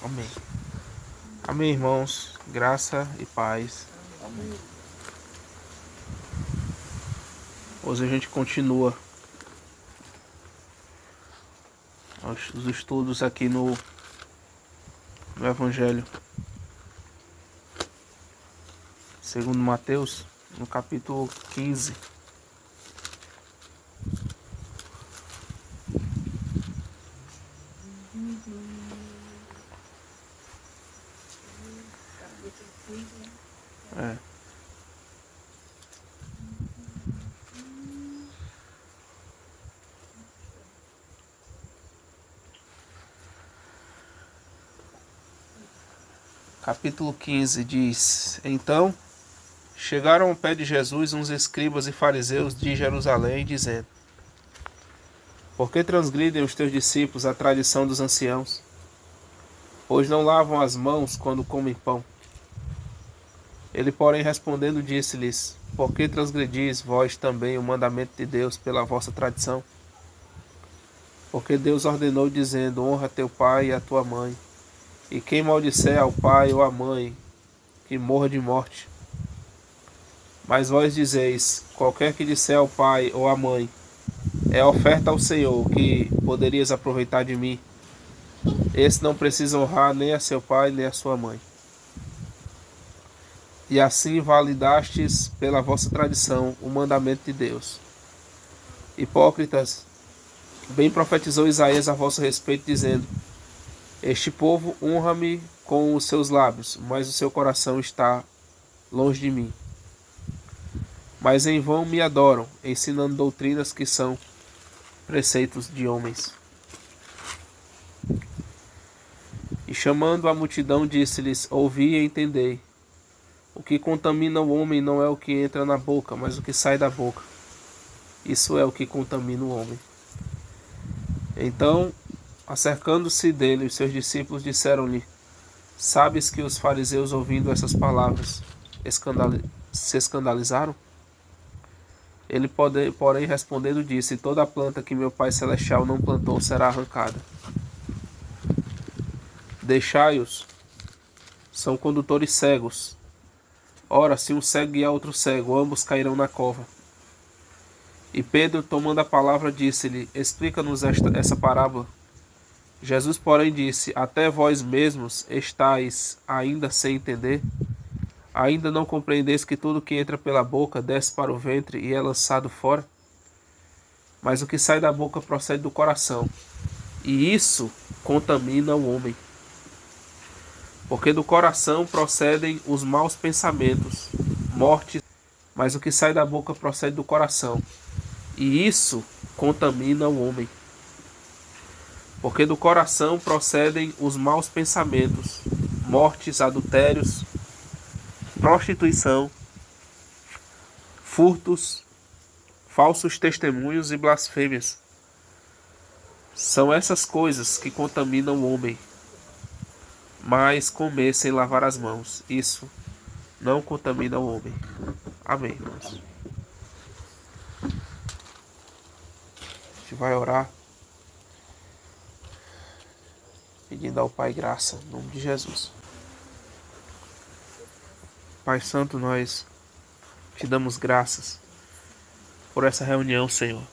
Amém. Amém, irmãos. Graça e paz. Amém. Hoje a gente continua os estudos aqui no Evangelho segundo Mateus, no capítulo 15. É. Capítulo 15 diz: Então chegaram ao pé de Jesus uns escribas e fariseus de Jerusalém, dizendo: Por que transgridem os teus discípulos a tradição dos anciãos, pois não lavam as mãos quando comem pão? Ele, porém, respondendo, disse-lhes: Por que transgredis vós também o mandamento de Deus pela vossa tradição? Porque Deus ordenou, dizendo: Honra teu pai e a tua mãe, e quem maldisser ao pai ou à mãe, que morra de morte. Mas vós dizeis: Qualquer que disser ao pai ou à mãe, é oferta ao Senhor, que poderias aproveitar de mim. Esse não precisa honrar nem a seu pai nem a sua mãe. E assim validastes pela vossa tradição o mandamento de Deus. Hipócritas, bem profetizou Isaías a vosso respeito, dizendo: Este povo honra-me com os seus lábios, mas o seu coração está longe de mim. Mas em vão me adoram, ensinando doutrinas que são preceitos de homens. E chamando a multidão, disse-lhes: Ouvi e entendei. O que contamina o homem não é o que entra na boca, mas o que sai da boca. Isso é o que contamina o homem. Então, acercando-se dele, os seus discípulos disseram-lhe: Sabes que os fariseus, ouvindo essas palavras, se escandalizaram? Ele, porém, respondendo, disse: Toda a planta que meu Pai Celestial não plantou será arrancada. Deixai-os, são condutores cegos. Ora, se um cego guiar outro cego, ambos cairão na cova. E Pedro, tomando a palavra, disse-lhe: Explica-nos essa parábola. Jesus, porém, disse: Até vós mesmos estáis ainda sem entender? Ainda não compreendeis que tudo que entra pela boca desce para o ventre e é lançado fora? Mas o que sai da boca procede do coração, e isso contamina o homem. Porque do coração procedem os maus pensamentos, mortes, mas o que sai da boca procede do coração, e isso contamina o homem. Porque do coração procedem os maus pensamentos, mortes, adultérios, prostituição, furtos, falsos testemunhos e blasfêmias. São essas coisas que contaminam o homem. Mas comer sem lavar as mãos, isso não contamina o homem. Amém, irmãos. A gente vai orar pedindo ao Pai graça, em nome de Jesus. Pai Santo, nós te damos graças por essa reunião, Senhor.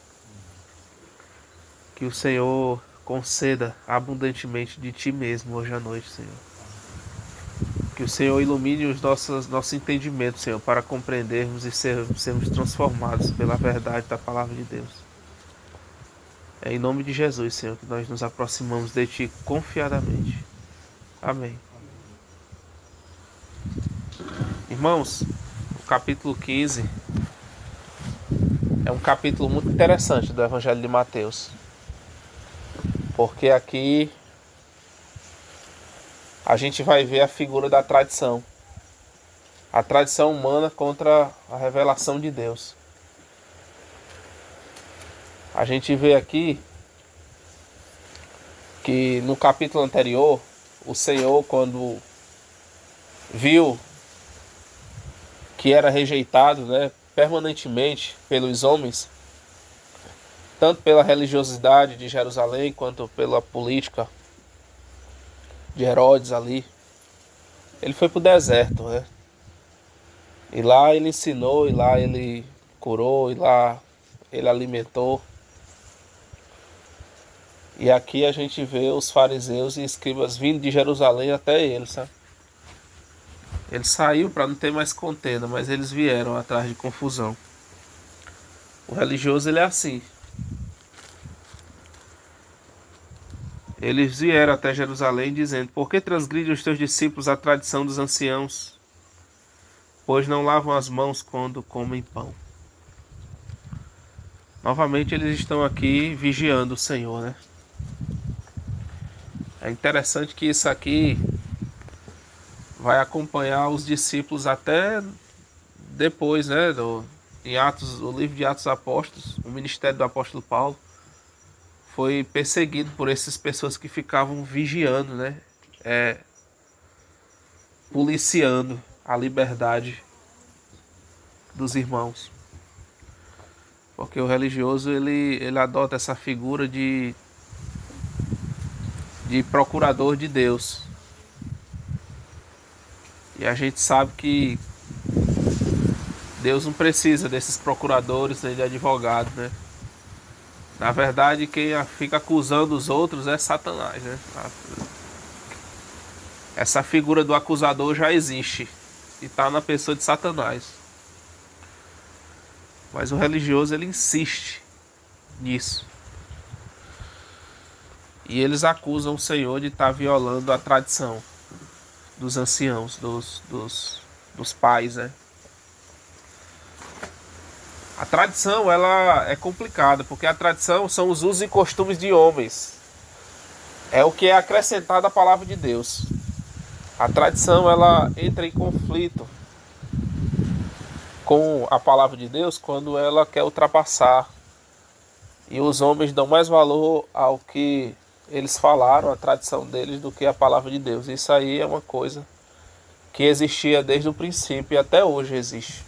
Que o Senhor conceda abundantemente de Ti mesmo hoje à noite, Senhor. Que o Senhor ilumine os nosso entendimento, Senhor, para compreendermos e sermos transformados pela verdade da palavra de Deus. É em nome de Jesus, Senhor, que nós nos aproximamos de Ti confiadamente. Amém. Irmãos, o capítulo 15 é um capítulo muito interessante do Evangelho de Mateus. Porque aqui a gente vai ver a figura da tradição. A tradição humana contra a revelação de Deus. A gente vê aqui que no capítulo anterior, o Senhor, quando viu que era rejeitado, permanentemente pelos homens, tanto pela religiosidade de Jerusalém quanto pela política de Herodes ali. Ele foi para o deserto, né? E lá ele ensinou, e lá ele curou, e lá ele alimentou. E aqui a gente vê os fariseus e escribas vindo de Jerusalém até ele, sabe? Ele saiu para não ter mais contenda, mas eles vieram atrás de confusão. O religioso ele é assim. Eles vieram até Jerusalém dizendo: por que transgridem os teus discípulos a tradição dos anciãos? Pois não lavam as mãos quando comem pão. Novamente eles estão aqui vigiando o Senhor, né? É interessante que isso aqui vai acompanhar os discípulos até depois, né? Em Atos, o livro de Atos Apóstolos, o ministério do apóstolo Paulo foi perseguido por essas pessoas que ficavam vigiando, né? Policiando a liberdade dos irmãos. Porque o religioso ele adota essa figura de procurador de Deus. E a gente sabe que Deus não precisa desses procuradores nem de advogados, né? Na verdade, quem fica acusando os outros é Satanás, né? Essa figura do acusador já existe e está na pessoa de Satanás. Mas o religioso ele insiste nisso. E eles acusam o Senhor de estar violando a tradição dos anciãos, dos pais, né? A tradição ela é complicada, porque a tradição são os usos e costumes de homens. É o que é acrescentado à palavra de Deus. A tradição ela entra em conflito com a palavra de Deus quando ela quer ultrapassar. E os homens dão mais valor ao que eles falaram, a tradição deles, do que a palavra de Deus. Isso aí é uma coisa que existia desde o princípio e até hoje existe.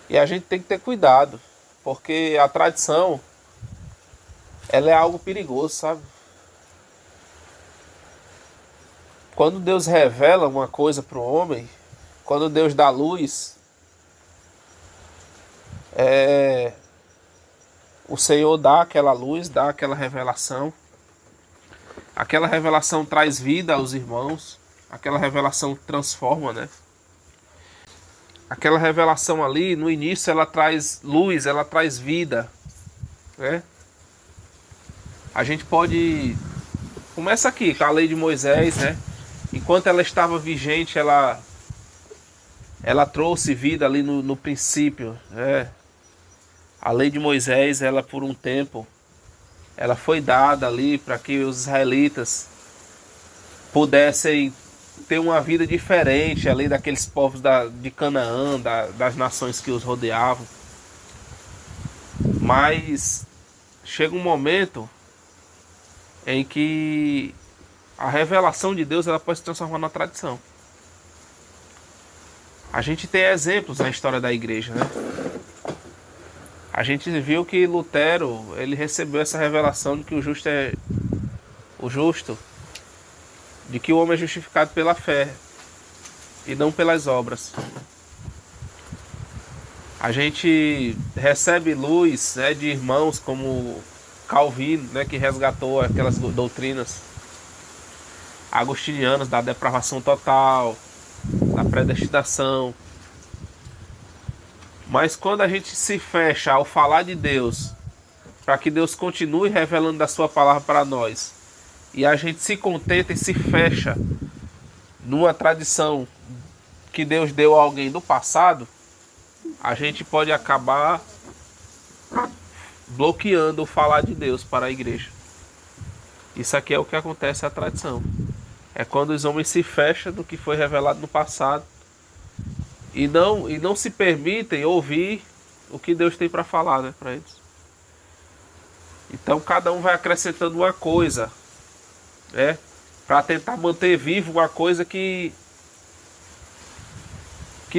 E a gente tem que ter cuidado, porque a tradição ela é algo perigoso, sabe? Quando Deus revela uma coisa para o homem, quando Deus dá luz, o Senhor dá aquela luz, dá aquela revelação. Aquela revelação traz vida aos irmãos, aquela revelação transforma, né? Aquela revelação ali, no início, ela traz luz, ela traz vida, né? A gente pode... Começa aqui, com a lei de Moisés, né? Enquanto ela estava vigente, ela trouxe vida ali no princípio, né? A lei de Moisés, ela por um tempo, ela foi dada ali para que os israelitas pudessem ter uma vida diferente ali daqueles povos de Canaã, das nações que os rodeavam. Mas chega um momento em que a revelação de Deus ela pode se transformar na tradição. A gente tem exemplos na história da igreja, né? A gente viu que Lutero ele recebeu essa revelação de que o justo é o justo, de que o homem é justificado pela fé e não pelas obras. A gente recebe luz, né, de irmãos como Calvino, né, que resgatou aquelas doutrinas agostinianas da depravação total, da predestinação. Mas quando a gente se fecha ao falar de Deus, para que Deus continue revelando da sua palavra para nós, e a gente se contenta e se fecha numa tradição que Deus deu a alguém do passado, a gente pode acabar bloqueando o falar de Deus para a igreja. Isso aqui é o que acontece à tradição. É quando os homens se fecham do que foi revelado no passado e não se permitem ouvir o que Deus tem para falar, né, para eles. Então cada um vai acrescentando uma coisa, né, para tentar manter vivo uma coisa que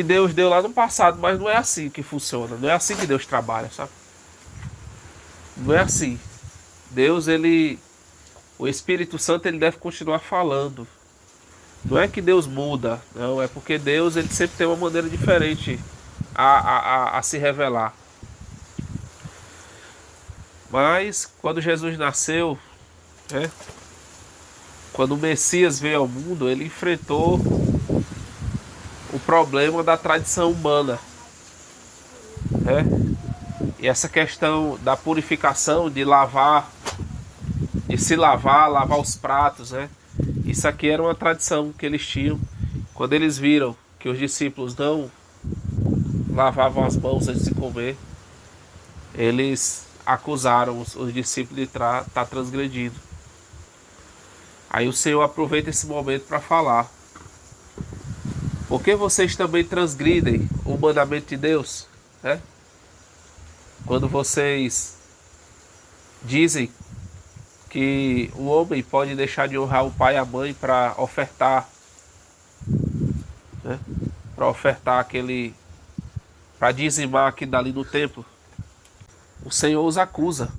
Deus deu lá no passado, mas não é assim que funciona, não é assim que Deus trabalha, sabe? Não é assim. Deus ele O Espírito Santo ele deve continuar falando. Não é que Deus muda, não, é porque Deus ele sempre tem uma maneira diferente a se revelar. Mas quando Jesus nasceu, né, quando o Messias veio ao mundo, ele enfrentou o problema da tradição humana, né? E essa questão da purificação, de lavar, de se lavar os pratos, né? Isso aqui era uma tradição que eles tinham. Quando eles viram que os discípulos não lavavam as mãos antes de comer, eles acusaram os discípulos de estar transgredindo. Aí o Senhor aproveita esse momento para falar: por que vocês também transgridem o mandamento de Deus? Né? Quando vocês dizem que o homem pode deixar de honrar o pai e a mãe para ofertar, né? Para ofertar aquele, para dizimar aquilo dali no templo, o Senhor os acusa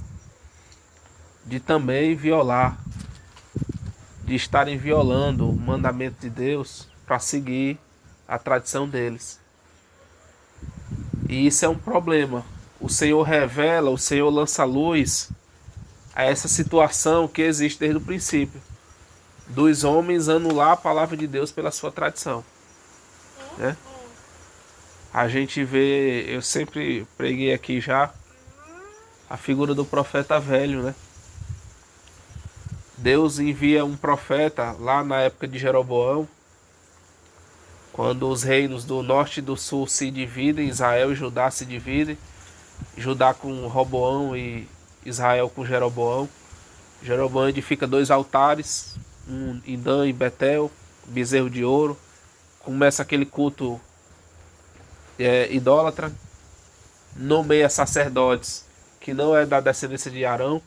de também violar, de estarem violando o mandamento de Deus para seguir a tradição deles. E isso é um problema. O Senhor revela, o Senhor lança luz a essa situação que existe desde o princípio, dos homens anular a palavra de Deus pela sua tradição, né? A gente vê, eu sempre preguei aqui já, a figura do profeta velho, né? Deus envia um profeta lá na época de Jeroboão, quando os reinos do norte e do sul se dividem, Israel e Judá se dividem, Judá com Roboão e Israel com Jeroboão. Jeroboão edifica 2 altares, um em Dan e Betel, bezerro de ouro. Começa aquele culto idólatra, nomeia sacerdotes que não é da descendência de Arão,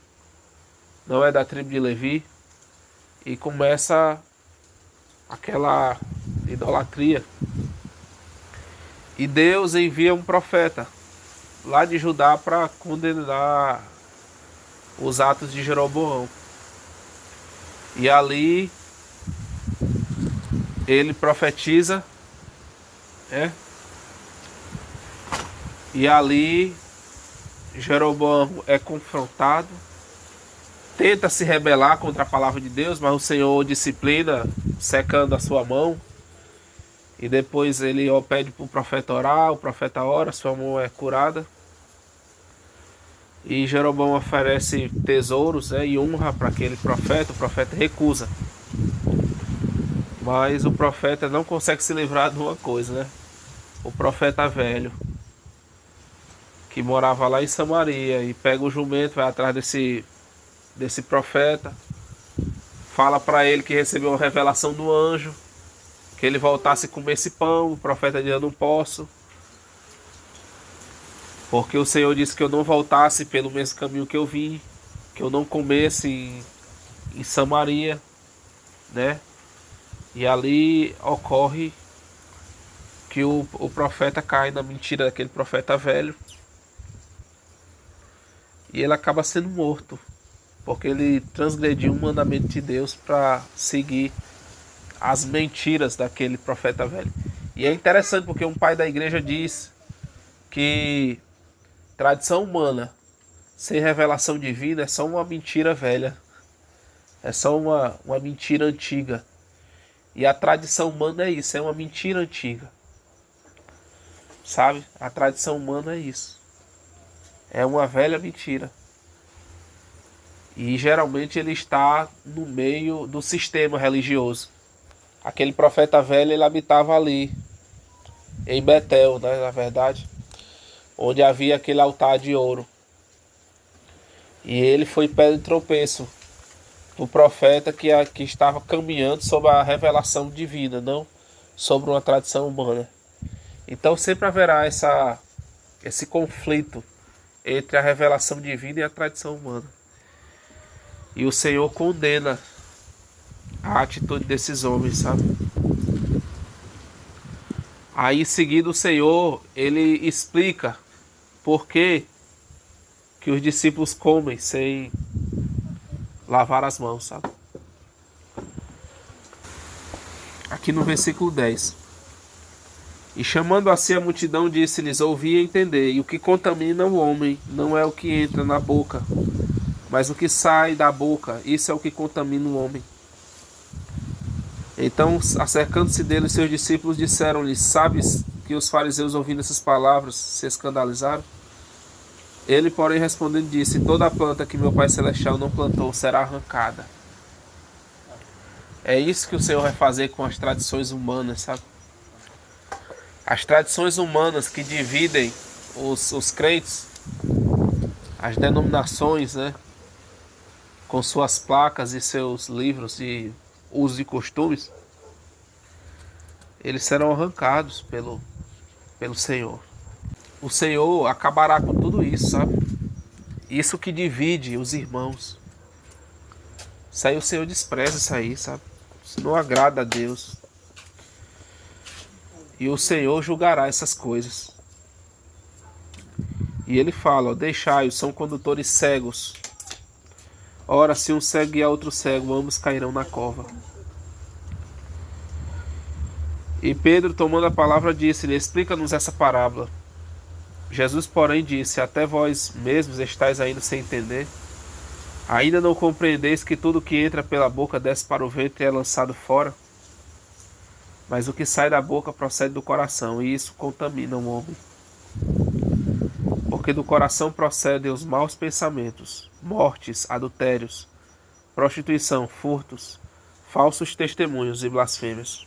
não é da tribo de Levi, e começa aquela idolatria. E Deus envia um profeta lá de Judá para condenar os atos de Jeroboão. E ali ele profetiza, né? E ali Jeroboão é confrontado, tenta se rebelar contra a palavra de Deus, mas o Senhor disciplina, secando a sua mão. E depois ele pede para o profeta orar, o profeta ora, sua mão é curada. E Jeroboão oferece tesouros, né, e honra para aquele profeta, o profeta recusa. Mas o profeta não consegue se livrar de uma coisa, né? O profeta velho, que morava lá em Samaria, e pega o jumento, vai atrás desse profeta, fala para ele que recebeu uma revelação do anjo, que ele voltasse a comer esse pão. O profeta diz: eu não posso, porque o Senhor disse que eu não voltasse pelo mesmo caminho que eu vim, que eu não comesse em Samaria, né? E ali ocorre que o profeta cai na mentira daquele profeta velho, e ele acaba sendo morto, porque ele transgrediu o mandamento de Deus para seguir as mentiras daquele profeta velho. E é interessante porque um pai da igreja diz que tradição humana sem revelação divina é só uma mentira velha, é só uma mentira antiga. E a tradição humana é isso, é uma mentira antiga, sabe? A tradição humana é isso, é uma velha mentira. E geralmente ele está no meio do sistema religioso. Aquele profeta velho, ele habitava ali, em Betel, né, na verdade, onde havia aquele altar de ouro. E ele foi pedra de tropeço do profeta que estava caminhando sobre a revelação divina, não sobre uma tradição humana. Então sempre haverá esse conflito entre a revelação divina e a tradição humana. E o Senhor condena a atitude desses homens, sabe? Aí em seguida o Senhor, ele explica por que os discípulos comem sem lavar as mãos, sabe? Aqui no versículo 10. E chamando assim a multidão, disse-lhes: ouvi e entendei, e o que contamina o homem não é o que entra na boca, mas o que sai da boca, isso é o que contamina o homem. Então, acercando-se dele, seus discípulos disseram-lhe: sabes que os fariseus, ouvindo essas palavras, se escandalizaram? Ele, porém, respondendo, disse: toda a planta que meu Pai Celestial não plantou será arrancada. É isso que o Senhor vai fazer com as tradições humanas, sabe? As tradições humanas que dividem os crentes, as denominações, né? Com suas placas e seus livros de usos e costumes, eles serão arrancados pelo Senhor. O Senhor acabará com tudo isso, sabe? Isso que divide os irmãos. Isso aí o Senhor despreza, isso aí, sabe? Isso não agrada a Deus. E o Senhor julgará essas coisas. E ele fala: deixai-os, são condutores cegos. Ora, se um cego e a outro cego, ambos cairão na cova. E Pedro, tomando a palavra, disse-lhe: explica-nos essa parábola. Jesus, porém, disse: até vós mesmos estáis ainda sem entender? Ainda não compreendeis que tudo que entra pela boca desce para o ventre e é lançado fora? Mas o que sai da boca procede do coração, e isso contamina o homem. Porque do coração procedem os maus pensamentos, mortes, adultérios, prostituição, furtos, falsos testemunhos e blasfêmias.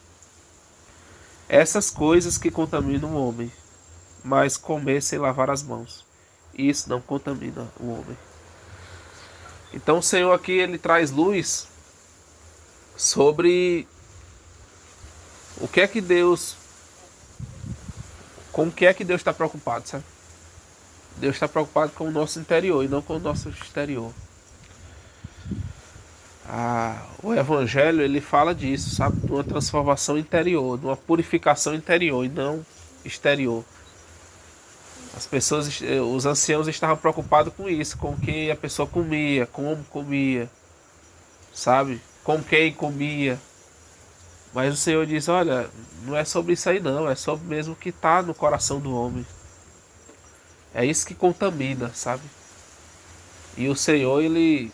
Essas coisas que contaminam o homem, mas comer sem lavar as mãos, isso não contamina o homem. Então o Senhor aqui ele traz luz sobre o que é que Deus, com o que é que Deus está preocupado, sabe? Deus está preocupado com o nosso interior e não com o nosso exterior. O Evangelho ele fala disso, sabe? De uma transformação interior, de uma purificação interior e não exterior. As pessoas, os anciãos estavam preocupados com isso, com o que a pessoa comia, como comia, sabe? Com quem comia. Mas o Senhor diz: olha, não é sobre isso aí não, é sobre mesmo o que está no coração do homem. É isso que contamina, sabe? E o Senhor, ele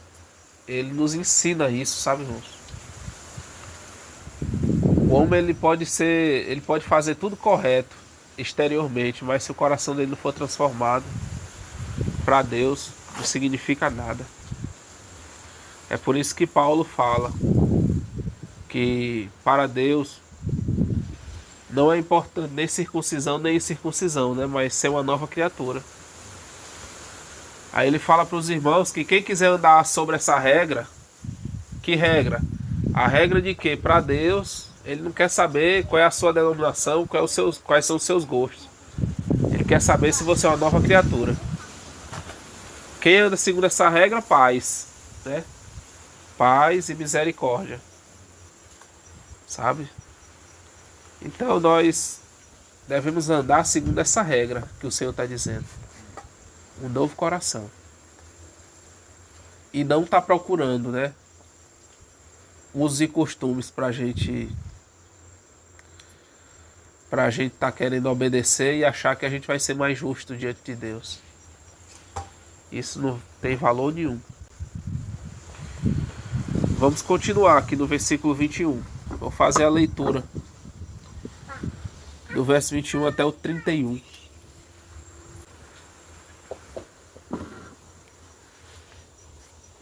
nos ensina isso, sabe, irmãos? O homem, ele pode fazer tudo correto exteriormente, mas se o coração dele não for transformado para Deus, não significa nada. É por isso que Paulo fala que para Deus não é importante nem circuncisão nem incircuncisão, né? Mas ser uma nova criatura. Aí ele fala para os irmãos que quem quiser andar sobre essa regra, que regra? A regra de que para Deus ele não quer saber qual é a sua denominação, quais são os seus gostos. Ele quer saber se você é uma nova criatura. Quem anda segundo essa regra, paz, né? Paz e misericórdia, sabe? Então nós devemos andar segundo essa regra que o Senhor está dizendo. Um novo coração. E não está procurando, né? Usos e costumes para a gente estar querendo obedecer e achar que a gente vai ser mais justo diante de Deus. Isso não tem valor nenhum. Vamos continuar aqui no versículo 21. Vou fazer a leitura do verso 21 até o 31.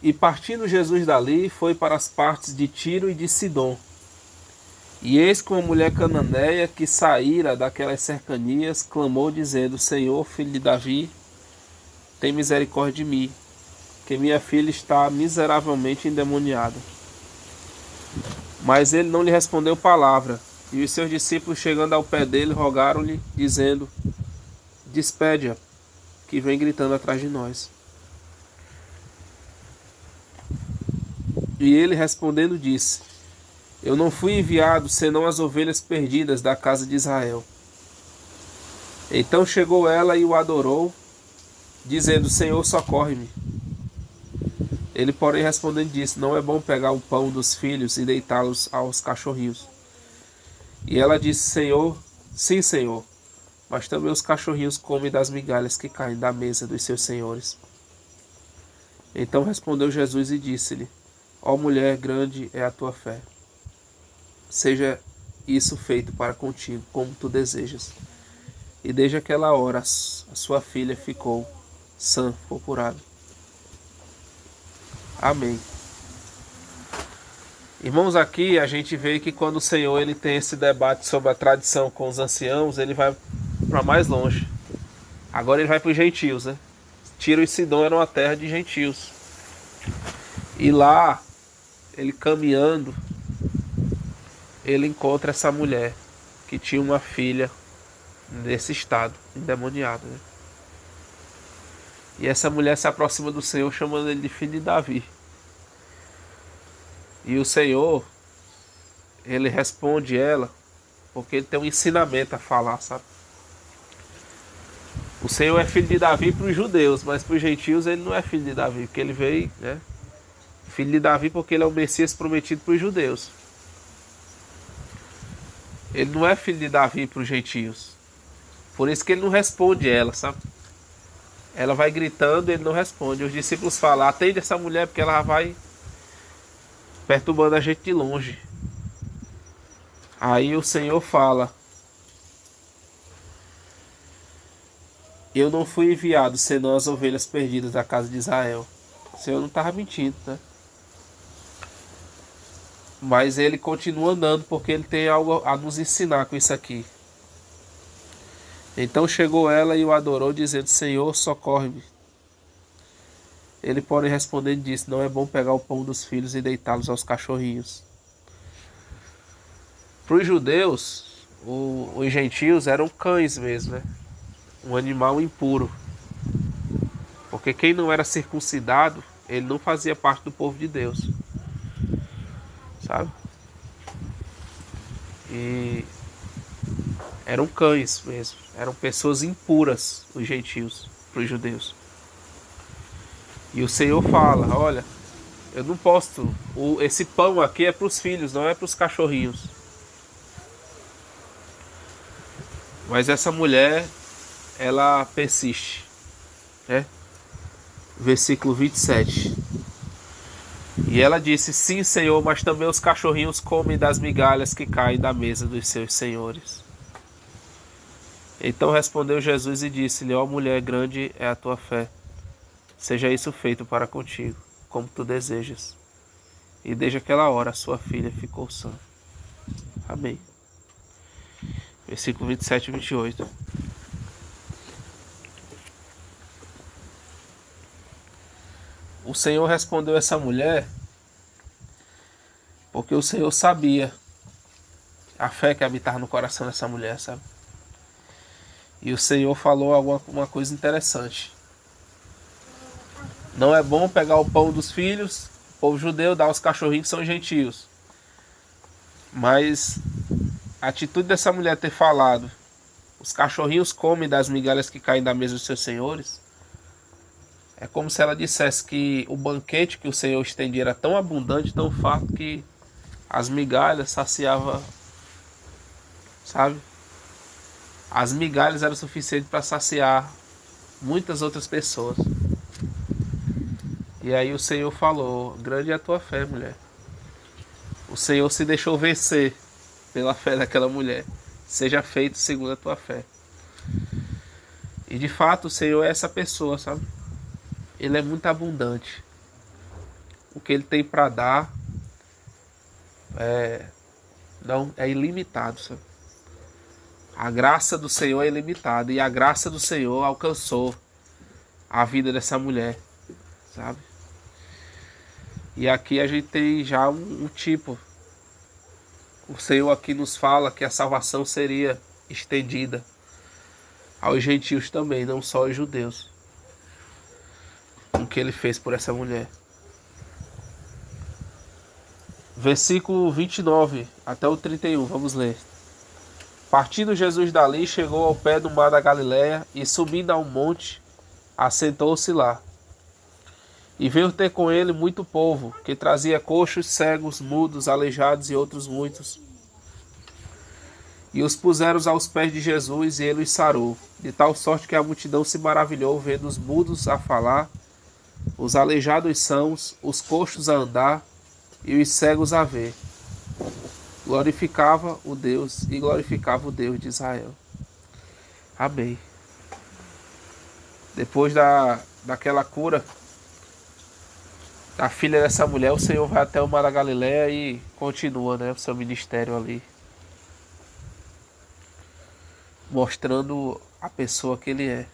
E partindo Jesus dali, foi para as partes de Tiro e de Sidom. E eis que uma mulher cananeia que saíra daquelas cercanias clamou dizendo: Senhor, filho de Davi, tem misericórdia de mim, que minha filha está miseravelmente endemoniada. Mas ele não lhe respondeu palavra. E os seus discípulos, chegando ao pé dele, rogaram-lhe, dizendo: despede-a, que vem gritando atrás de nós. E ele respondendo disse: eu não fui enviado senão as ovelhas perdidas da casa de Israel. Então chegou ela e o adorou, dizendo: Senhor, socorre-me. Ele, porém, respondendo, disse: Não é bom pegar o pão dos filhos e deitá-los aos cachorrinhos. E ela disse: Senhor, sim, Senhor, mas também os cachorrinhos comem das migalhas que caem da mesa dos seus senhores. Então respondeu Jesus e disse-lhe: Ó mulher, grande é a tua fé. Seja isso feito para contigo, como tu desejas. E desde aquela hora a sua filha ficou sã, ficou curada. Amém. Irmãos, aqui a gente vê que quando o Senhor ele tem esse debate sobre a tradição com os anciãos, ele vai para mais longe. Agora ele vai para os gentios, né? Tiro e Sidom era uma terra de gentios. E lá, ele caminhando, ele encontra essa mulher que tinha uma filha nesse estado, endemoniada, né? E essa mulher se aproxima do Senhor chamando ele de filho de Davi. E o Senhor, ele responde ela, porque ele tem um ensinamento a falar, sabe? O Senhor é filho de Davi para os judeus, mas para os gentios ele não é filho de Davi, porque ele veio, né? Filho de Davi porque ele é o Messias prometido para os judeus. Ele não é filho de Davi para os gentios. Por isso que ele não responde ela, sabe? Ela vai gritando e ele não responde. Os discípulos falam: atende essa mulher porque ela vai perturbando a gente de longe. Aí o Senhor fala: eu não fui enviado senão as ovelhas perdidas da casa de Israel. O Senhor não estava mentindo, né? Mas ele continua andando porque ele tem algo a nos ensinar com isso aqui. Então chegou ela e o adorou, dizendo: Senhor, socorre-me. Ele, porém, respondendo, disse: Não é bom pegar o pão dos filhos e deitá-los aos cachorrinhos. Para os judeus, os gentios eram cães mesmo, né? Um animal impuro. Porque quem não era circuncidado, ele não fazia parte do povo de Deus. Sabe? E eram cães mesmo. Eram pessoas impuras, os gentios, para os judeus. E o Senhor fala: olha, eu não posso. Esse pão aqui é para os filhos, não é para os cachorrinhos. Mas essa mulher, ela persiste, né? Versículo 27. E ela disse: sim, Senhor, mas também os cachorrinhos comem das migalhas que caem da mesa dos seus senhores. Então respondeu Jesus e disse-lhe: ó mulher, grande é a tua fé. Seja isso feito para contigo, como tu desejas. E desde aquela hora a sua filha ficou sã. Amém. Versículo 27 e 28. O Senhor respondeu a essa mulher porque o Senhor sabia a fé que habitava no coração dessa mulher, sabe? E o Senhor falou uma coisa interessante. Não é bom pegar o pão dos filhos, o povo judeu, dar aos cachorrinhos que são gentios. Mas a atitude dessa mulher ter falado: os cachorrinhos comem das migalhas que caem da mesa dos seus senhores, é como se ela dissesse que o banquete que o Senhor estendia era tão abundante, tão farto, que as migalhas saciavam, sabe? As migalhas eram suficientes para saciar muitas outras pessoas. E aí o Senhor falou: grande é a tua fé, mulher. O Senhor se deixou vencer pela fé daquela mulher. Seja feito segundo a tua fé. E de fato o Senhor é essa pessoa, sabe? Ele é muito abundante. O que ele tem para dar é ilimitado, sabe? A graça do Senhor é ilimitada. E a graça do Senhor alcançou a vida dessa mulher, sabe? E aqui a gente tem já um tipo. O Senhor aqui nos fala que a salvação seria estendida aos gentios também, não só aos judeus. O que ele fez por essa mulher. Versículo 29 até o 31, vamos ler. Partindo Jesus dali, chegou ao pé do mar da Galileia e, subindo a um monte, assentou-se lá. E veio ter com ele muito povo, que trazia coxos, cegos, mudos, aleijados e outros muitos. E os puseram aos pés de Jesus, e ele os sarou, de tal sorte que a multidão se maravilhou, vendo os mudos a falar, os aleijados sãos, os coxos a andar, e os cegos a ver. Glorificava o Deus de Israel. Amém. Depois daquela cura da filha dessa mulher, o Senhor vai até o Mar da Galileia e continua, né, o seu ministério ali, mostrando a pessoa que ele é,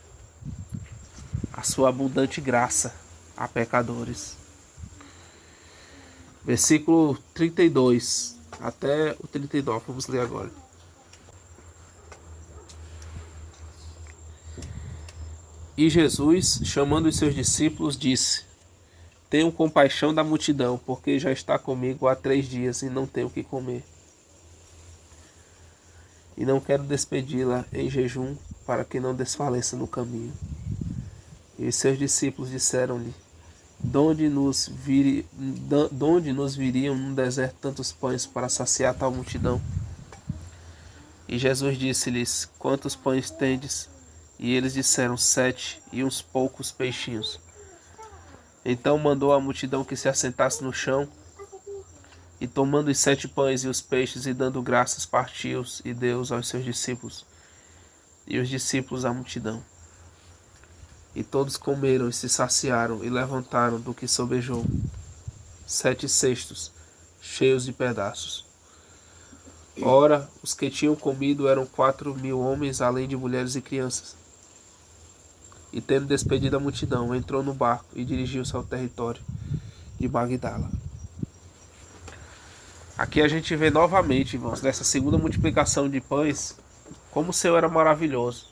a sua abundante graça a pecadores. Versículo 32 até o 39, vamos ler agora. E Jesus, chamando os seus discípulos, disse: Tenham compaixão da multidão, porque já está comigo há 3 dias e não tenho o que comer. E não quero despedi-la em jejum, para que não desfaleça no caminho. E os seus discípulos disseram-lhe: Donde nos viriam num deserto tantos pães para saciar tal multidão? E Jesus disse-lhes: Quantos pães tendes? E eles disseram: 7, e uns poucos peixinhos. Então mandou a multidão que se assentasse no chão, e tomando os 7 pães e os peixes, e dando graças, partiu-os e deu-os aos seus discípulos, e os discípulos à multidão. E todos comeram e se saciaram, e levantaram do que sobejou 7 cestos, cheios de pedaços. Ora, os que tinham comido eram 4.000 homens, além de mulheres e crianças. E tendo despedido a multidão, entrou no barco e dirigiu-se ao território de Magdala. Aqui a gente vê novamente, irmãos, nessa segunda multiplicação de pães, como o Senhor era maravilhoso.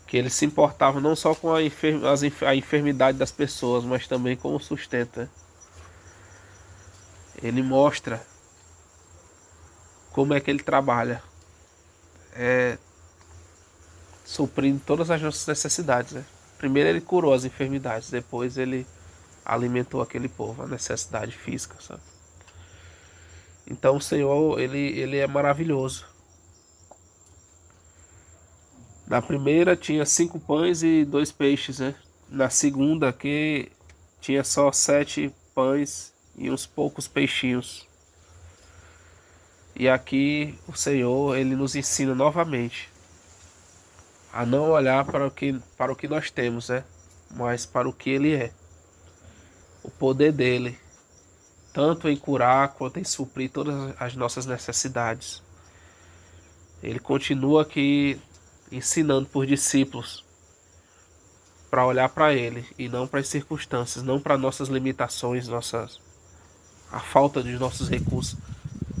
Que ele se importava não só com a enfermidade das pessoas, mas também com o sustento, né? Ele mostra como é que ele trabalha, suprindo todas as nossas necessidades, né? Primeiro ele curou as enfermidades, depois ele alimentou aquele povo, a necessidade física, sabe? Então o Senhor, ele é maravilhoso. Na primeira tinha 5 pães e 2 peixes, né? Na segunda que tinha só 7 pães e uns poucos peixinhos. E aqui o Senhor, ele nos ensina novamente a não olhar para o que nós temos, né? Mas para o que ele é. O poder dele, tanto em curar quanto em suprir todas as nossas necessidades. Ele continua aqui ensinando por discípulos para olhar para ele e não para as circunstâncias, não para nossas limitações, a falta de nossos recursos,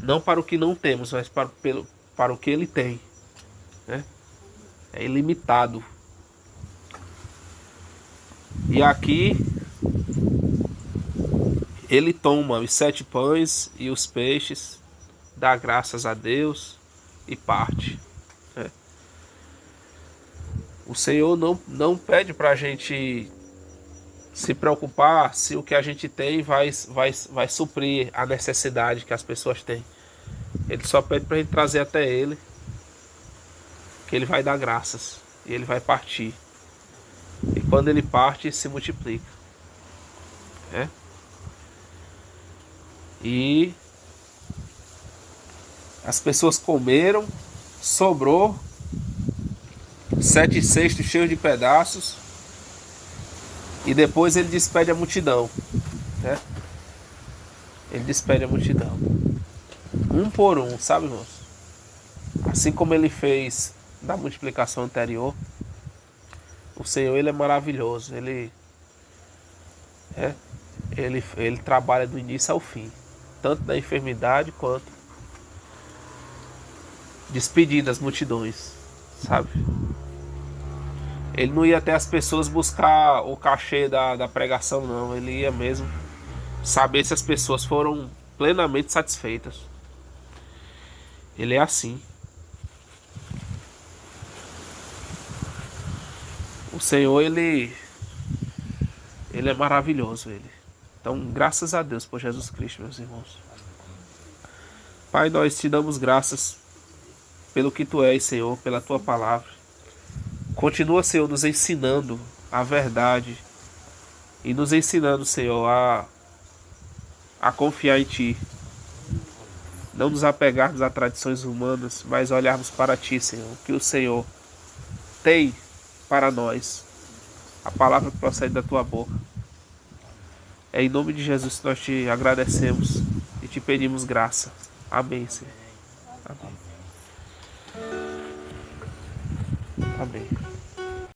não para o que não temos, mas para o que ele tem, né? É ilimitado. E aqui ele toma os 7 pães e os peixes, dá graças a Deus e parte. O Senhor não pede para a gente se preocupar se o que a gente tem vai suprir a necessidade que as pessoas têm. Ele só pede para a gente trazer até Ele, que Ele vai dar graças e Ele vai partir. E quando Ele parte, se multiplica. E as pessoas comeram, sobrou 7 cestos cheios de pedaços. E depois ele despede a multidão, né? Ele despede a multidão, um por um, sabe, irmãos? Assim como ele fez na multiplicação anterior. O Senhor, ele é maravilhoso. Ele trabalha do início ao fim, tanto na enfermidade quanto despedindo as multidões, sabe? Ele não ia até as pessoas buscar o cachê da pregação, não. Ele ia mesmo saber se as pessoas foram plenamente satisfeitas. Ele é assim. O Senhor, ele Ele é maravilhoso, Ele. Então, graças a Deus por Jesus Cristo, meus irmãos. Pai, nós te damos graças pelo que Tu és, Senhor, pela Tua palavra. Continua, Senhor, nos ensinando a verdade e nos ensinando, Senhor, a confiar em Ti. Não nos apegarmos a tradições humanas, mas olharmos para Ti, Senhor, que o Senhor tem para nós. A palavra que procede da Tua boca. É em nome de Jesus que nós te agradecemos e te pedimos graça. Amém, Senhor. Amém. Amém.